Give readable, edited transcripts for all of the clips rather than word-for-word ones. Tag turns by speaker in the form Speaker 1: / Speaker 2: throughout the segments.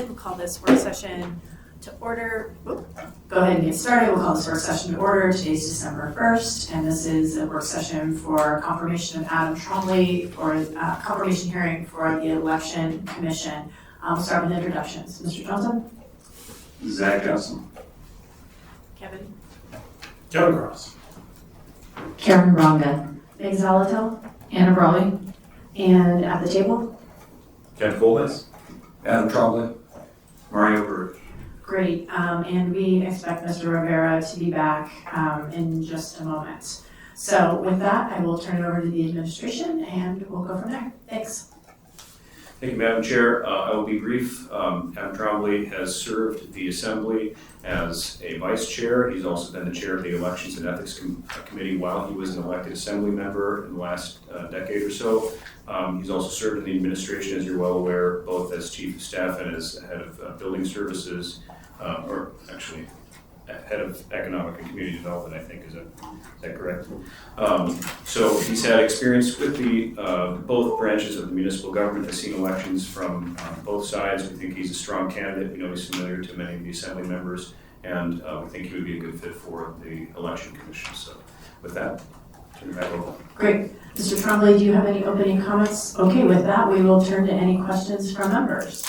Speaker 1: We'll call this work session to order. Go ahead and get started. We'll call this work session to order. Today's December 1st, and this is a work session for confirmation of Adam Trombley for confirmation hearing for the Election Commission. We'll start with introductions. Mr. Johnson?
Speaker 2: Zach Johnson.
Speaker 1: Kevin?
Speaker 2: Kevin Cross.
Speaker 3: Karen Ronga.
Speaker 1: Meg Zalato?
Speaker 3: Anna Brawley.
Speaker 1: And at the table?
Speaker 2: Ken Colbus. Adam Trombley. Mario Bird.
Speaker 1: Great, and we expect Mr. Rivera to be back in just a moment. So with that, I will turn it over to the administration and we'll go from there. Thanks.
Speaker 4: Thank you, Madam Chair. I will be brief. Adam Trombley has served the Assembly as a Vice Chair. He's also been the Chair of the Elections and Ethics Committee while he was an elected Assembly member in the last decade or so. He's also served in the administration, as you're well aware, both as Chief of Staff and as Head of Building Services, or actually Head of Economic and Community Development, I think. Is that correct? So he's had experience with the both branches of the municipal government, has seen elections from both sides. We think he's a strong candidate. We know he's familiar to many of the Assembly members, and we think he would be a good fit for the Election Commission. So with that, turn it back over.
Speaker 1: Great. Mr. Trombley, do you have any opening comments? Okay, with that, we will turn to any questions from members.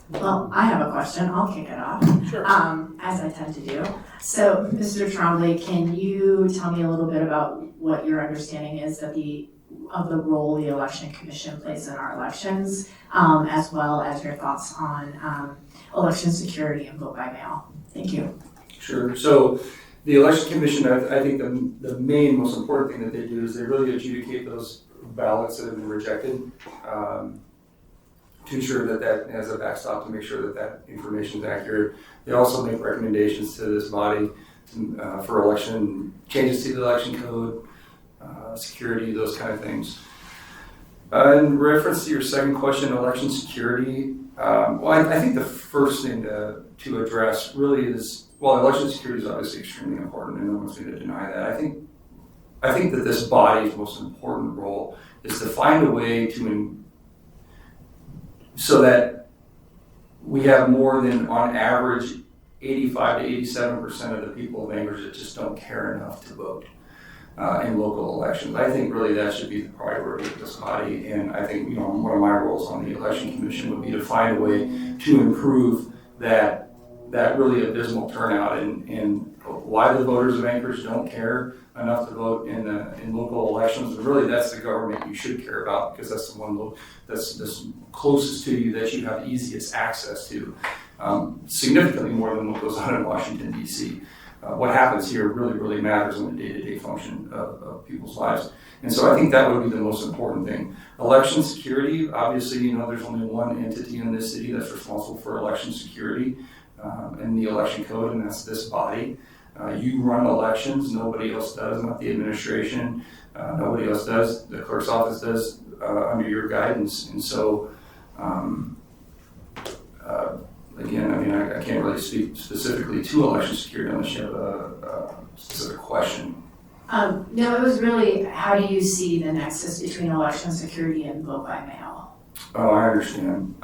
Speaker 1: Well, I have a question. I'll kick it off,
Speaker 2: Sure.
Speaker 1: as I tend to do. So, Mr. Trombley, can you tell me a little bit about what your understanding is of the role the Election Commission plays in our elections, as well as your thoughts on election security and vote by mail? Thank you.
Speaker 5: Sure. So the Election Commission, I think the main, most important thing that they do is they really adjudicate those ballots that have been rejected, to ensure that has a backstop to make sure that information is accurate. They also make recommendations to this body for election changes to the election code, security, those kind of things. In reference to your second question, election security, I think the first thing to address really is, well, election security is obviously extremely important, and no one's going to deny that. I think that this body's most important role is to find a way so that we have more than, on average, 85 to 87% of the people of Anchorage that just don't care enough to vote in local elections. I think really that should be the priority of this body, and I think one of my roles on the Election Commission would be to find a way to improve that really abysmal turnout and why the voters of Anchorage don't care enough to vote in local elections. And really, that's the government you should care about, because that's the one that's closest to you, that you have easiest access to, significantly more than what goes on in Washington, D.C. What happens here really matters in the day-to-day function of people's lives. And so I think that would be the most important thing. Election security, obviously, there's only one entity in this city that's responsible for election security in the election code, and that's this body. You run elections, nobody else does, not the administration, nobody else does, the clerk's office does under your guidance. And so, again, I can't really speak specifically to election security unless you have a specific question.
Speaker 1: No, it was really, how do you see the nexus between election security and vote by mail?
Speaker 5: Oh, I understand.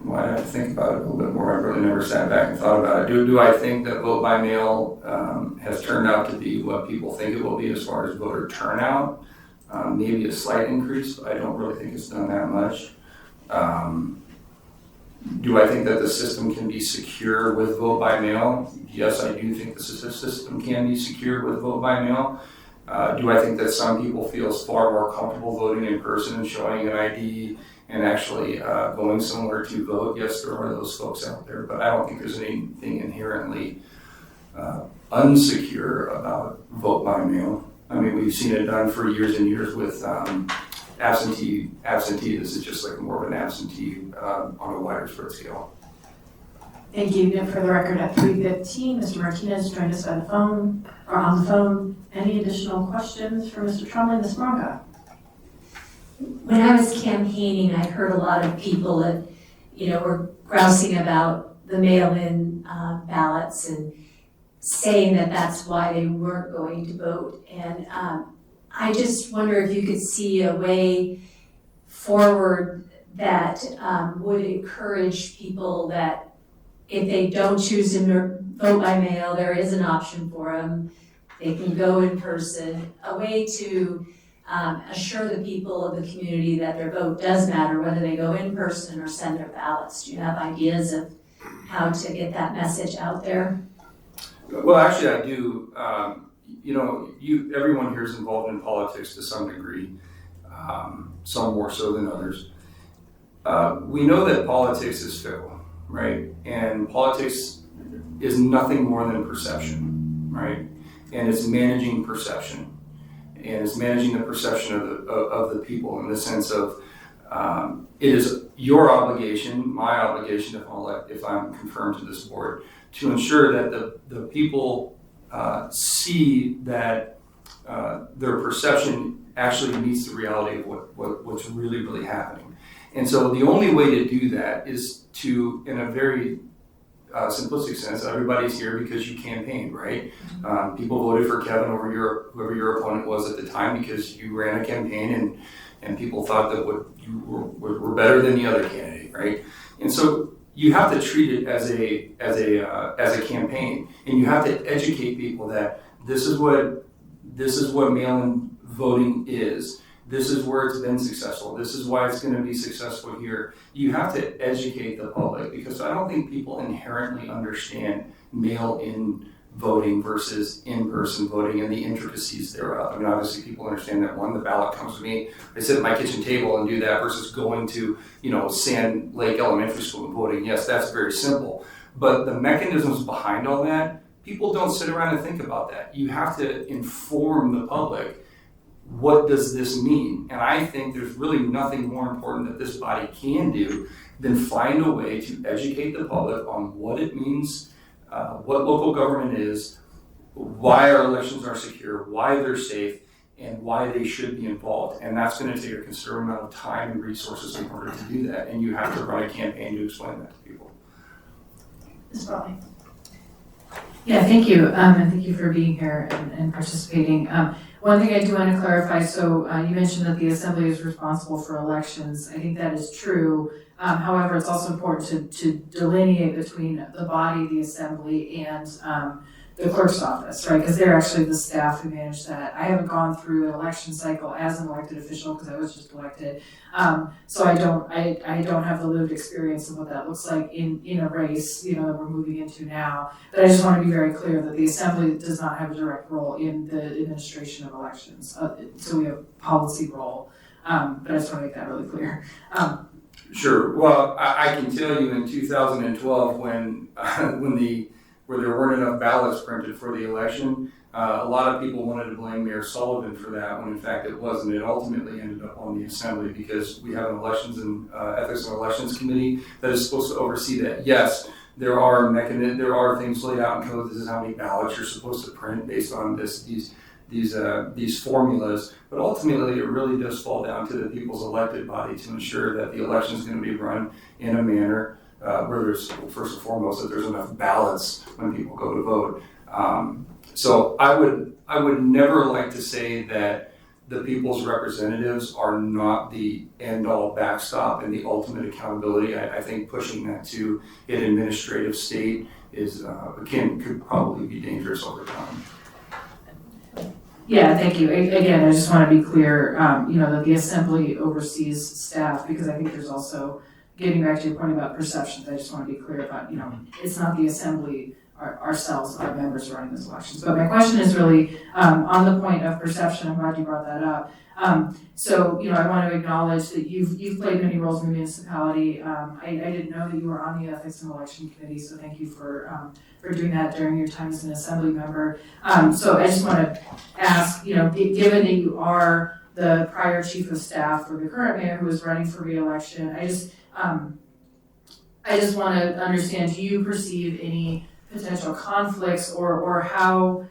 Speaker 5: Well, I have to think about it a little bit more. I've really never sat back and thought about it. Do I think that vote by mail has turned out to be what people think it will be as far as voter turnout? Maybe a slight increase, but I don't really think it's done that much. Do I think that the system can be secure with vote by mail? Yes, I do think the system can be secure with vote by mail. Do I think that some people feel far more comfortable voting in person and showing an ID and actually going somewhere to vote? Yes, there are those folks out there, but I don't think there's anything inherently unsecure about vote by mail. We've seen it done for years and years with absentee. This is just like more of an absentee on a wider spread scale.
Speaker 1: Thank you. And for the record, at 3:15, Mr. Martinez joined us on the phone. Any additional questions for Mr. Trombley? Ms. Bronca?
Speaker 3: When I was campaigning, I heard a lot of people that, were grousing about the mail-in ballots and saying that that's why they weren't going to vote. And I just wonder if you could see a way forward that would encourage people that if they don't choose to vote by mail, there is an option for them. They can go in person, a way to assure the people of the community that their vote does matter, whether they go in person or send their ballots. Do you have ideas of how to get that message out there?
Speaker 5: Well, actually, I do. Everyone here is involved in politics to some degree, some more so than others. We know that politics is fickle, right? And politics is nothing more than perception, right? And it's managing perception. And it's managing the perception of the people in the sense of it is your obligation, my obligation, if I'm confirmed to this board, to ensure that the people see that their perception actually meets the reality of what's really, really happening. And so the only way to do that is to, in a very simplistic sense, everybody's here because you campaigned, right? People voted for Kevin over whoever your opponent was at the time because you ran a campaign and people thought that you were better than the other candidate, right? And so you have to treat it as a campaign, and you have to educate people that this is what mail-in voting is. This is where it's been successful. This is why it's going to be successful here. You have to educate the public because I don't think people inherently understand mail-in voting versus in-person voting and the intricacies thereof. I mean, obviously people understand that the ballot comes to me, I sit at my kitchen table and do that versus going to, Sand Lake Elementary School and voting. Yes, that's very simple. But the mechanisms behind all that, people don't sit around and think about that. You have to inform the public. What does this mean? And I think there's really nothing more important that this body can do than find a way to educate the public on what it means, what local government is, why our elections are secure, why they're safe, and why they should be involved. And that's going to take a considerable amount of time and resources in order to do that. And you have to run a campaign to explain that to people.
Speaker 1: Ms. Raleigh. Yeah, thank you, and thank you for being here and participating. One thing I do want to clarify, so you mentioned that the Assembly is responsible for elections. I think that is true. However, it's also important to delineate between the body, the Assembly, and the clerk's office, right? Because they're actually the staff who manage that. I haven't gone through an election cycle as an elected official because I was just elected. So I don't have the lived experience of what that looks like in a race, that we're moving into now. But I just want to be very clear that the Assembly does not have a direct role in the administration of elections. So we have a policy role, but I just want to make that really clear.
Speaker 5: Sure. Well, I can tell you in 2012 where there weren't enough ballots printed for the election, a lot of people wanted to blame Mayor Sullivan for that, when in fact it wasn't. It ultimately ended up on the Assembly because we have an Elections and Ethics and Elections Committee that is supposed to oversee that. Yes, there are things laid out in code. This is how many ballots you're supposed to print based on these formulas, but ultimately it really does fall down to the people's elected body to ensure that the election is going to be run in a manner where there's, first and foremost, that there's enough ballots when people go to vote. So I would never like to say that the people's representatives are not the end-all backstop and the ultimate accountability. I think pushing that to an administrative state could probably be dangerous over time.
Speaker 1: Yeah, thank you. Again, I just want to be clear, that the Assembly oversees staff, because I think there's also, getting back to your point about perceptions, I just want to be clear about, it's not the Assembly ourselves, our members running those elections. But my question is really on the point of perception. I'm glad you brought that up. So, I want to acknowledge that you've played many roles in the municipality. I didn't know that you were on the Ethics and Election Committee, so thank you for doing that during your time as an Assembly member. So I just want to ask, given that you are the prior Chief of Staff for the current mayor who is running for re-election, I just want to understand, do you perceive any potential conflicts or how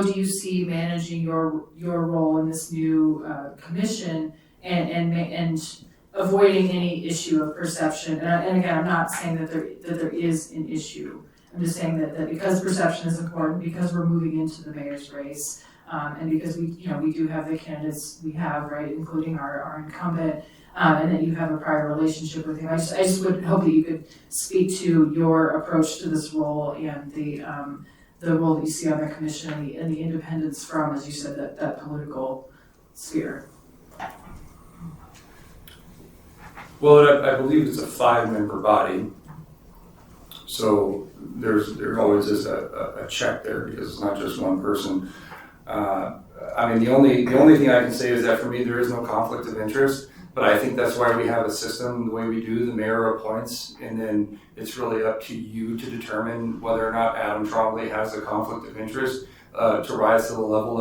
Speaker 1: do you see managing your role in this new commission and avoiding any issue of perception? And again, I'm not saying that there is an issue. I'm just saying that because perception is important, because we're moving into the mayor's race, And because we do have the candidates we have, right, including our incumbent, and that you have a prior relationship with him. I just would hope that you could speak to your approach to this role and the role that you see on the commission and the independence from, as you said, that political sphere.
Speaker 5: Well, I believe it's a 5-member body, so there always is a check there because it's not just one person. I mean, the only thing I can say is that for me there is no conflict of interest, but I think that's why we have a system the way we do. The mayor appoints, and then it's really up to you to determine whether or not Adam Trombley has a conflict of interest to rise to the level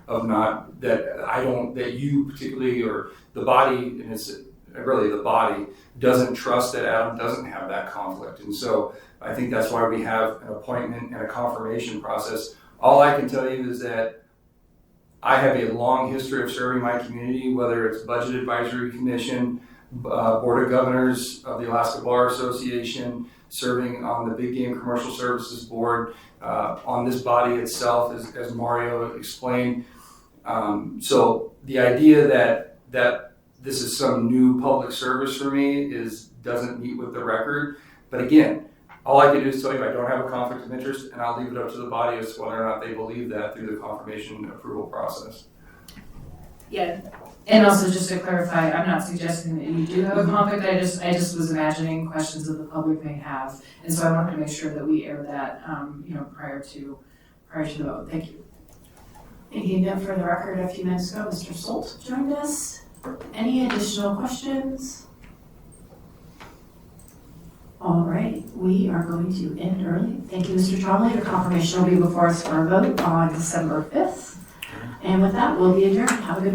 Speaker 5: of not that you particularly or the body, and it's really the body doesn't trust that Adam doesn't have that conflict. And so I think that's why we have an appointment and a confirmation process. All I can tell you is that I have a long history of serving my community, whether it's Budget Advisory Commission, Board of Governors of the Alaska Bar Association, serving on the Big Game Commercial Services Board, on this body itself, as Mario explained. So the idea that this is some new public service for me doesn't meet with the record. But again, all I can do is tell you I don't have a conflict of interest, and I'll leave it up to the body as to whether or not they believe that through the confirmation approval process.
Speaker 1: Yeah. And also just to clarify, I'm not suggesting that you do have a conflict. I just was imagining questions that the public may have, and so I wanted to make sure that we aired that, prior to the vote. Thank you. Thank you. Now, for the record, a few minutes ago, Mr. Solt joined us. Any additional questions? All right, we are going to end early. Thank you, Mr. Trombley. Your confirmation will be before us for a vote on December 5th. And with that, we'll be adjourned. Have a good